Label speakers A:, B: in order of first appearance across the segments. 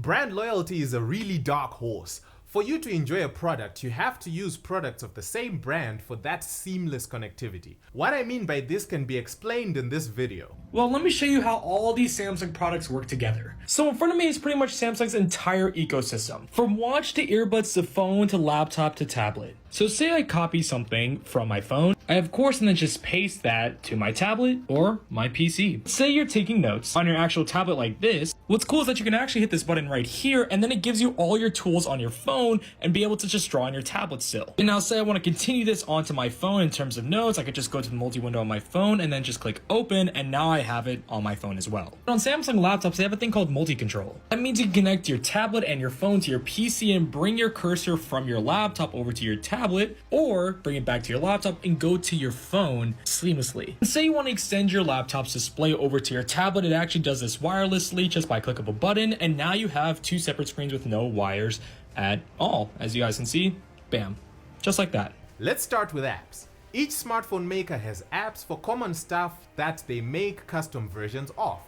A: Brand loyalty is a really dark horse. For you to enjoy a product, you have to use products of the same brand for that seamless connectivity. What I mean by this can be explained in this video.
B: Well, let me show you how all these Samsung products work together. So in front of me is pretty much Samsung's entire ecosystem. From watch to earbuds to phone to laptop to tablet. So say I copy something from my phone, I of course then just paste that to my tablet or my PC. Say you're taking notes on your actual tablet like this. What's cool is that you can actually hit this button right here and then it gives you all your tools on your phone and be able to just draw on your tablet still. And now say I want to continue this onto my phone in terms of notes, I could just go to the multi-window on my phone and then just click open and now I have it on my phone as well. On Samsung laptops, they have a thing called multi-control. That means you can connect your tablet and your phone to your PC and bring your cursor from your laptop over to your tablet or bring it back to your laptop and go to your phone seamlessly. And say you want to extend your laptop's display over to your tablet, it actually does this wirelessly just by click of a button and now you have two separate screens with no wires at all. As you guys can see, bam, just like that.
A: Let's start with apps. Each smartphone maker has apps for common stuff that they make custom versions of.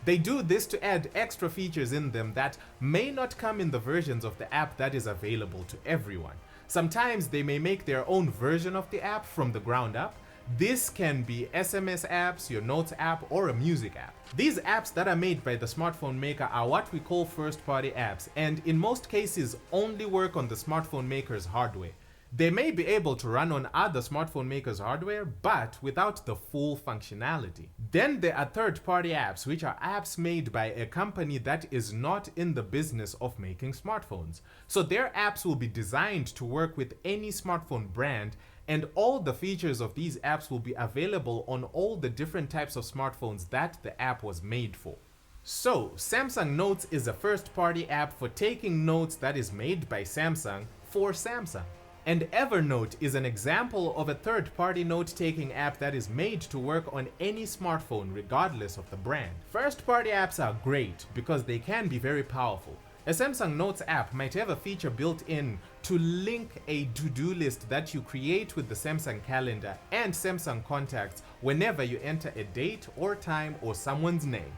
A: They do this to add extra features in them that may not come in the versions of the app that is available to everyone. Sometimes they may make their own version of the app from the ground up. This can be SMS apps, your notes app, or a music app. These apps that are made by the smartphone maker are what we call first-party apps, and in most cases only work on the smartphone maker's hardware. They may be able to run on other smartphone makers' hardware, but without the full functionality. Then there are third-party apps, which are apps made by a company that is not in the business of making smartphones. So their apps will be designed to work with any smartphone brand, and all the features of these apps will be available on all the different types of smartphones that the app was made for. So Samsung Notes is a first-party app for taking notes that is made by Samsung for Samsung. And Evernote is an example of a third-party note-taking app that is made to work on any smartphone regardless of the brand. First-party apps are great because they can be very powerful. A Samsung Notes app might have a feature built in to link a to-do list that you create with the Samsung calendar and Samsung contacts whenever you enter a date or time or someone's name.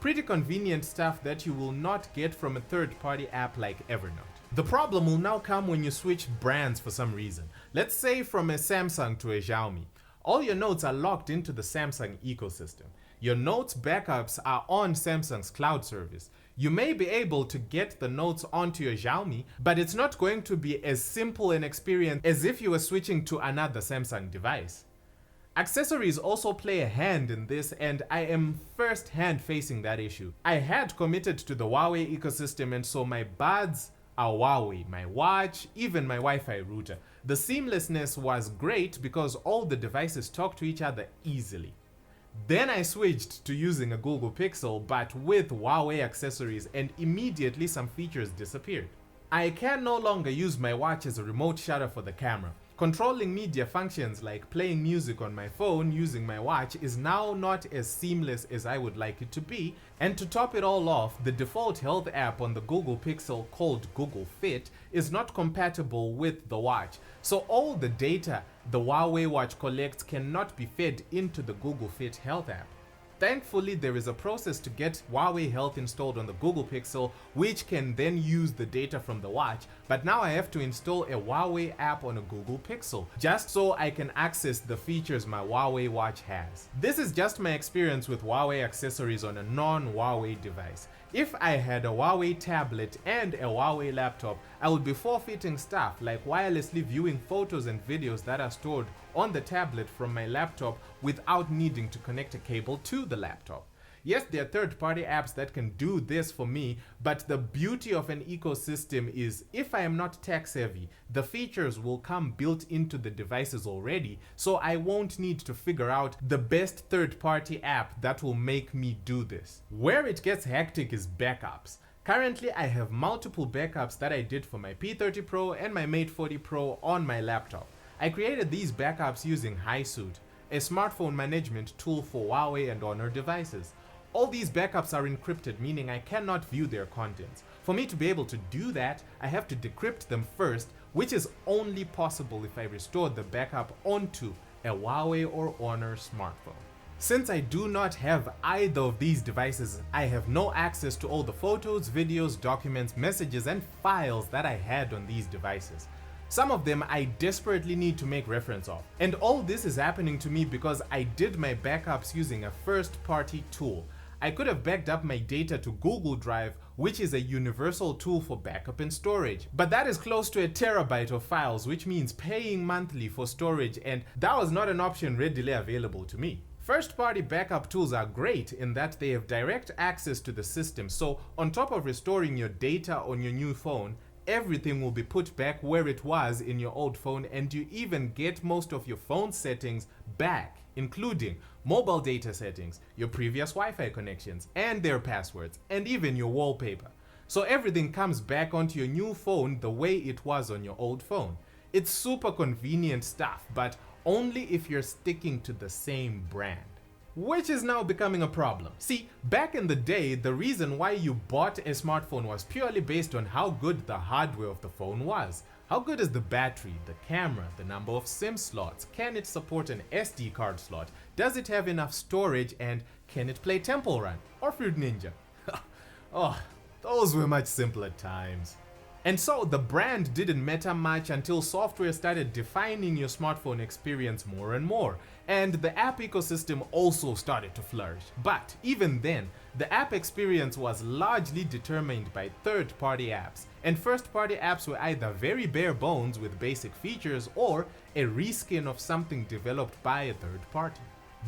A: Pretty convenient stuff that you will not get from a third-party app like Evernote. The problem will now come when you switch brands for some reason. Let's say from a Samsung to a Xiaomi. All your notes are locked into the Samsung ecosystem. Your notes backups are on Samsung's cloud service. You may be able to get the notes onto your Xiaomi, but it's not going to be as simple an experience as if you were switching to another Samsung device. Accessories also play a hand in this, and I am first-hand facing that issue. I had committed to the Huawei ecosystem, and so my buds are Huawei, my watch, even my Wi-Fi router. The seamlessness was great because all the devices talk to each other easily. Then I switched to using a Google Pixel, but with Huawei accessories, and immediately some features disappeared. I can no longer use my watch as a remote shutter for the camera. Controlling media functions like playing music on my phone using my watch is now not as seamless as I would like it to be, and to top it all off, the default health app on the Google Pixel called Google Fit is not compatible with the watch, so all the data the Huawei watch collects cannot be fed into the Google Fit health app. Thankfully, there is a process to get Huawei Health installed on the Google Pixel, which can then use the data from the watch, but now I have to install a Huawei app on a Google Pixel, just so I can access the features my Huawei watch has. This is just my experience with Huawei accessories on a non-Huawei device. If I had a Huawei tablet and a Huawei laptop, I would be forfeiting stuff like wirelessly viewing photos and videos that are stored on the tablet from my laptop without needing to connect a cable to the laptop. Yes, there are third-party apps that can do this for me, but the beauty of an ecosystem is if I am not tech-savvy, the features will come built into the devices already, so I won't need to figure out the best third-party app that will make me do this. Where it gets hectic is backups. Currently, I have multiple backups that I did for my P30 Pro and my Mate 40 Pro on my laptop. I created these backups using HiSuit, a smartphone management tool for Huawei and Honor devices. All these backups are encrypted, meaning I cannot view their contents. For me to be able to do that, I have to decrypt them first, which is only possible if I restore the backup onto a Huawei or Honor smartphone. Since I do not have either of these devices, I have no access to all the photos, videos, documents, messages, and files that I had on these devices. Some of them I desperately need to make reference of. And all this is happening to me because I did my backups using a first-party tool. I could have backed up my data to Google Drive, which is a universal tool for backup and storage. But that is close to a terabyte of files, which means paying monthly for storage, and that was not an option readily available to me. First-party backup tools are great in that they have direct access to the system, so on top of restoring your data on your new phone, everything will be put back where it was in your old phone, and you even get most of your phone settings back, including mobile data settings, your previous Wi-Fi connections, and their passwords, and even your wallpaper. So everything comes back onto your new phone the way it was on your old phone. It's super convenient stuff, but only if you're sticking to the same brand. Which is now becoming a problem. See, back in the day, the reason why you bought a smartphone was purely based on how good the hardware of the phone was. How good is the battery, the camera, the number of SIM slots? Can it support an SD card slot? Does it have enough storage? And can it play Temple Run or Fruit Ninja? Oh, those were much simpler times. And so the brand didn't matter much until software started defining your smartphone experience more and more, and the app ecosystem also started to flourish. But even then, the app experience was largely determined by third-party apps, and first-party apps were either very bare bones with basic features or a reskin of something developed by a third party.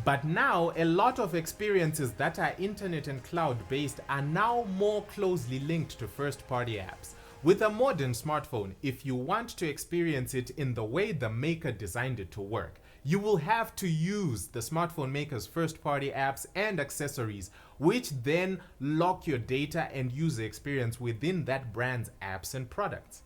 A: But now, a lot of experiences that are internet and cloud-based are now more closely linked to first-party apps. With a modern smartphone, if you want to experience it in the way the maker designed it to work, you will have to use the smartphone maker's first-party apps and accessories, which then lock your data and user experience within that brand's apps and products.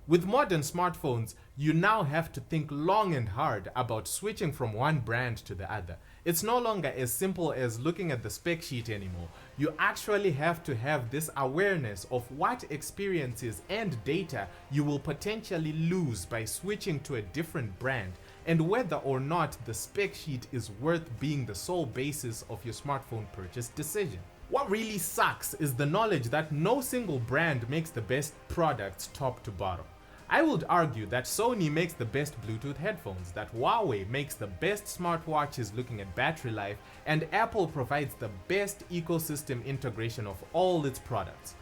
A: With modern smartphones, you now have to think long and hard about switching from one brand to the other. It's no longer as simple as looking at the spec sheet anymore. You actually have to have this awareness of what experiences and data you will potentially lose by switching to a different brand, and whether or not the spec sheet is worth being the sole basis of your smartphone purchase decision. What really sucks is the knowledge that no single brand makes the best products top to bottom. I would argue that Sony makes the best Bluetooth headphones, that Huawei makes the best smartwatches looking at battery life, and Apple provides the best ecosystem integration of all its products.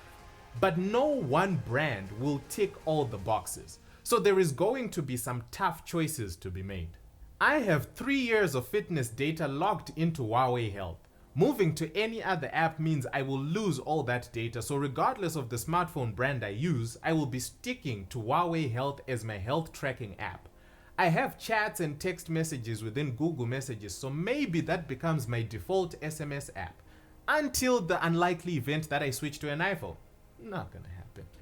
A: But no one brand will tick all the boxes, so there is going to be some tough choices to be made. I have 3 years of fitness data logged into Huawei Health. Moving to any other app means I will lose all that data, so regardless of the smartphone brand I use, I will be sticking to Huawei Health as my health tracking app. I have chats and text messages within Google Messages, so maybe that becomes my default SMS app. Until the unlikely event that I switch to an iPhone. Not gonna happen.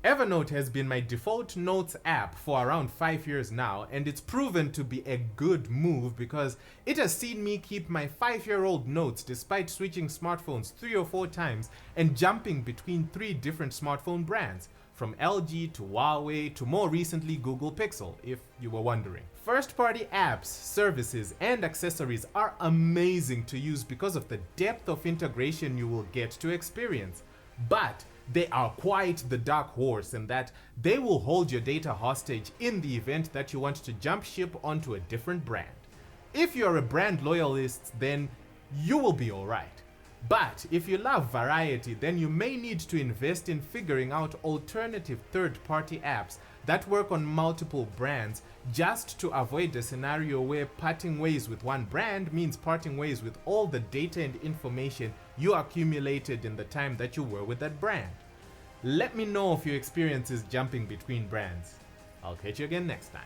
A: Evernote has been my default notes app for around 5 years now, and it's proven to be a good move because it has seen me keep my 5-year-old notes despite switching smartphones 3 or 4 times and jumping between 3 different smartphone brands, from LG to Huawei to more recently Google Pixel, if you were wondering. First-party apps, services, and accessories are amazing to use because of the depth of integration you will get to experience. But they are quite the dark horse in that they will hold your data hostage in the event that you want to jump ship onto a different brand. If you're a brand loyalist, then you will be alright. But if you love variety, then you may need to invest in figuring out alternative third-party apps that work on multiple brands, just to avoid a scenario where parting ways with one brand means parting ways with all the data and information you accumulated in the time that you were with that brand. Let me know if your experience is jumping between brands. I'll catch you again next time.